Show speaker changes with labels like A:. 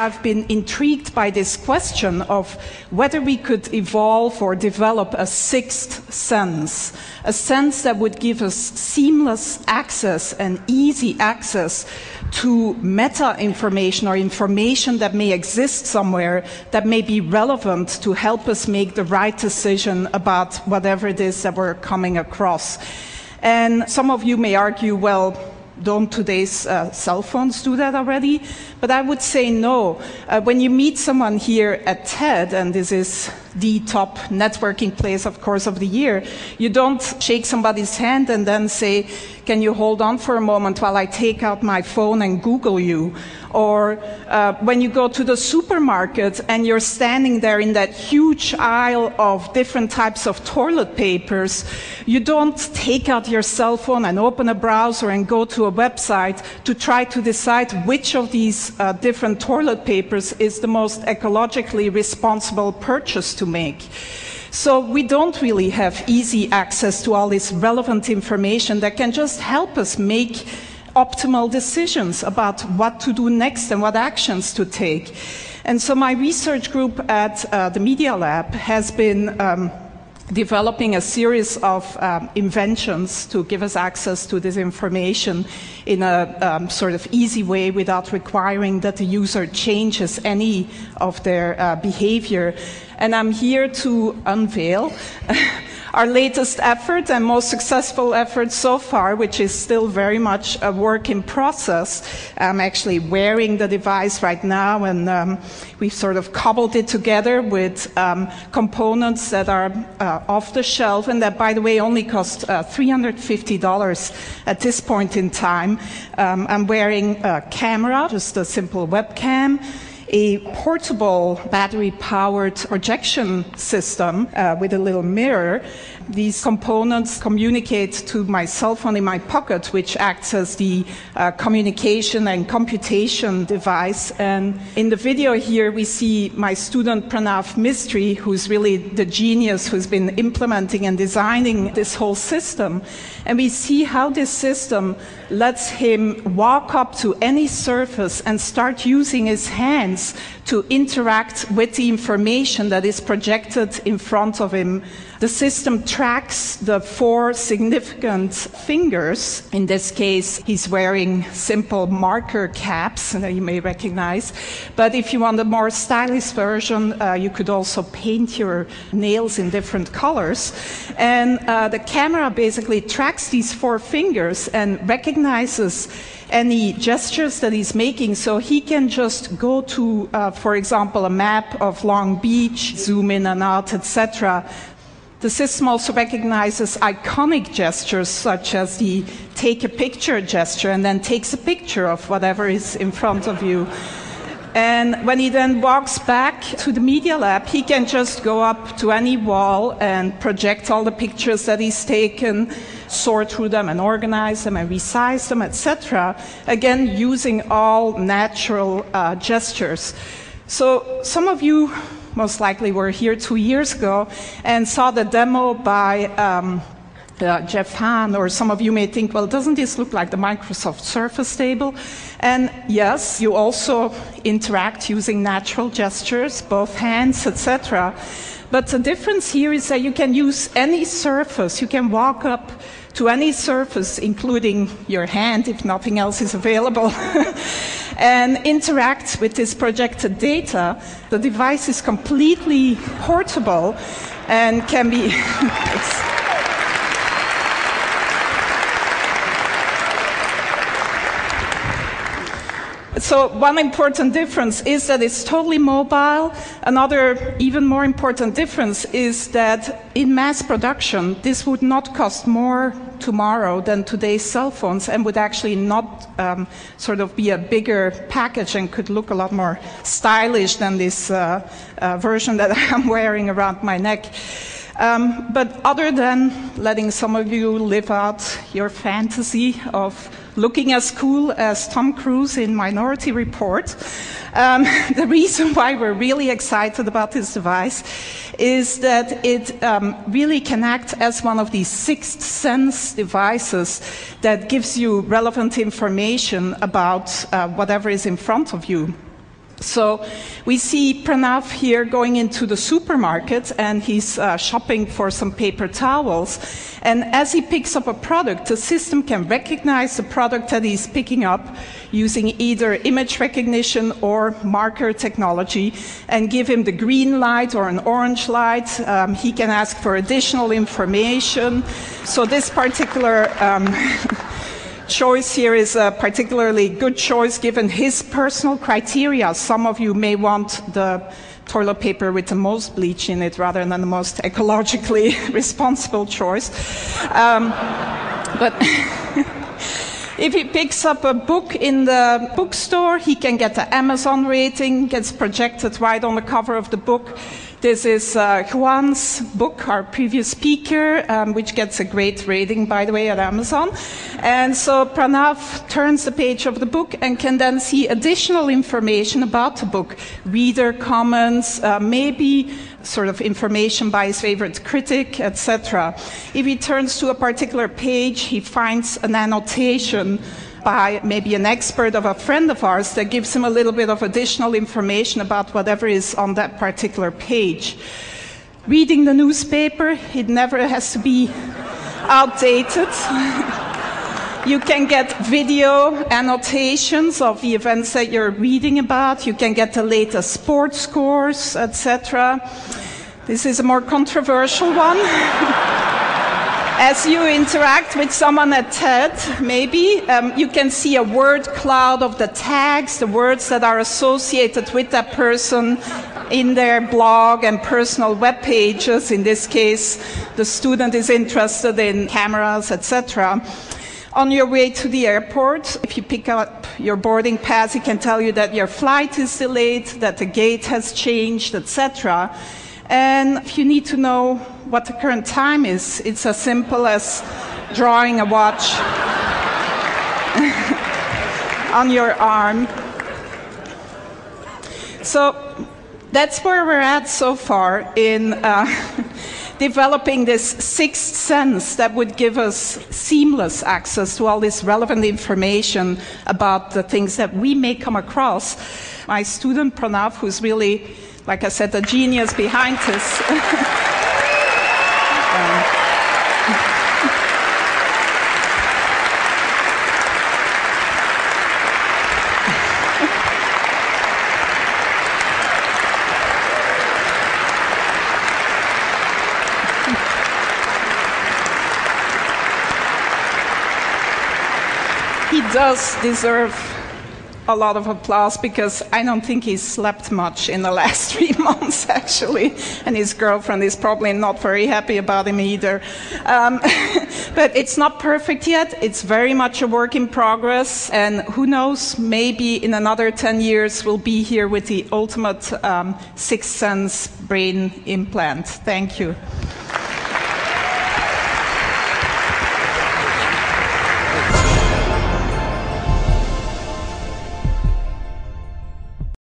A: I've been intrigued by this question of whether we could evolve or develop a sixth sense, a sense that would give us seamless access and easy access to meta information or information that may exist somewhere that may be relevant to help us make the right decision about whatever it is that we're coming across. And some of you may argue, well, don't today's cell phones do that already? But I would say no. When you meet someone here at TED, and this is the top networking place, of course, of the year, you don't shake somebody's hand and then say, can you hold on for a moment while I take out my phone and Google you? Or when you go to the supermarket and you're standing there in that huge aisle of different types of toilet papers, you don't take out your cell phone and open a browser and go to a website to try to decide which of these different toilet papers is the most ecologically responsible purchase to make. So we don't really have easy access to all this relevant information that can just help us make optimal decisions about what to do next and what actions to take. And so my research group at the Media Lab has been developing a series of inventions to give us access to this information in a sort of easy way without requiring that the user changes any of their behavior. And I'm here to unveil our latest effort and most successful effort so far, which is still very much a work in process. I'm actually wearing the device right now, and we've sort of cobbled it together with components that are off the shelf, and that, by the way, only cost $350 at this point in time. I'm wearing a camera, just a simple webcam, a portable battery-powered projection system with a little mirror. These components communicate to my cell phone in my pocket, which acts as the communication and computation device. And in the video here, we see my student Pranav Mistry, who's really the genius who's been implementing and designing this whole system. And we see how this system lets him walk up to any surface and start using his hands to interact with the information that is projected in front of him. The system tracks the 4 significant fingers. In this case, he's wearing simple marker caps that you may recognize. But if you want a more stylish version, you could also paint your nails in different colors. And the camera basically tracks these 4 fingers and recognizes any gestures that he's making, so he can just go to, for example, a map of Long Beach, zoom in and out, etc. The system also recognizes iconic gestures, such as the take a picture gesture, and then takes a picture of whatever is in front of you. And when he then walks back to the Media Lab, he can just go up to any wall and project all the pictures that he's taken, sort through them and organize them and resize them, etc. Again, using all natural gestures. So some of you most likely were here 2 years ago and saw the demo by Jeff Hahn, or some of you may think, well, doesn't this look like the Microsoft Surface table? And yes, you also interact using natural gestures, both hands, etc. But the difference here is that you can use any surface. You can walk up to any surface, including your hand, if nothing else is available, and interact with this projected data. The device is completely portable and can be... So one important difference is that it's totally mobile. Another even more important difference is that in mass production, this would not cost more tomorrow than today's cell phones, and would actually not sort of be a bigger package and could look a lot more stylish than this version that I'm wearing around my neck. But other than letting some of you live out your fantasy of looking as cool as Tom Cruise in Minority Report, the reason why we're really excited about this device is that it really can act as one of these sixth sense devices that gives you relevant information about whatever is in front of you. So we see Pranav here going into the supermarket, and he's shopping for some paper towels. And as he picks up a product, the system can recognize the product that he's picking up using either image recognition or marker technology and give him the green light or an orange light. He can ask for additional information. So this particular choice here is a particularly good choice given his personal criteria. Some of you may want the toilet paper with the most bleach in it rather than the most ecologically responsible choice. But if he picks up a book in the bookstore, he can get the Amazon rating, gets projected right on the cover of the book. This is Juan's book, our previous speaker, which gets a great rating, by the way, at Amazon. And so Pranav turns the page of the book and can then see additional information about the book, reader comments, maybe sort of information by his favorite critic, etc. If he turns to a particular page, he finds an annotation by maybe an expert of a friend of ours that gives him a little bit of additional information about whatever is on that particular page. Reading the newspaper, it never has to be outdated. You can get video annotations of the events that you're reading about. You can get the latest sports scores, etc. This is a more controversial one. As you interact with someone at TED, maybe, you can see a word cloud of the tags, the words that are associated with that person in their blog and personal web pages. In this case, the student is interested in cameras, etc. On your way to the airport, if you pick up your boarding pass, it can tell you that your flight is delayed, that the gate has changed, etc. And if you need to know what the current time is, it's as simple as drawing a watch on your arm. So that's where we're at so far in developing this sixth sense that would give us seamless access to all this relevant information about the things that we may come across. My student Pranav, who's really, like I said, the genius behind this. He does deserve a lot of applause because I don't think he's slept much in the last 3 months, actually. And his girlfriend is probably not very happy about him either. But it's not perfect yet. It's very much a work in progress. And who knows, maybe in another 10 years we'll be here with the ultimate sixth sense brain implant. Thank you.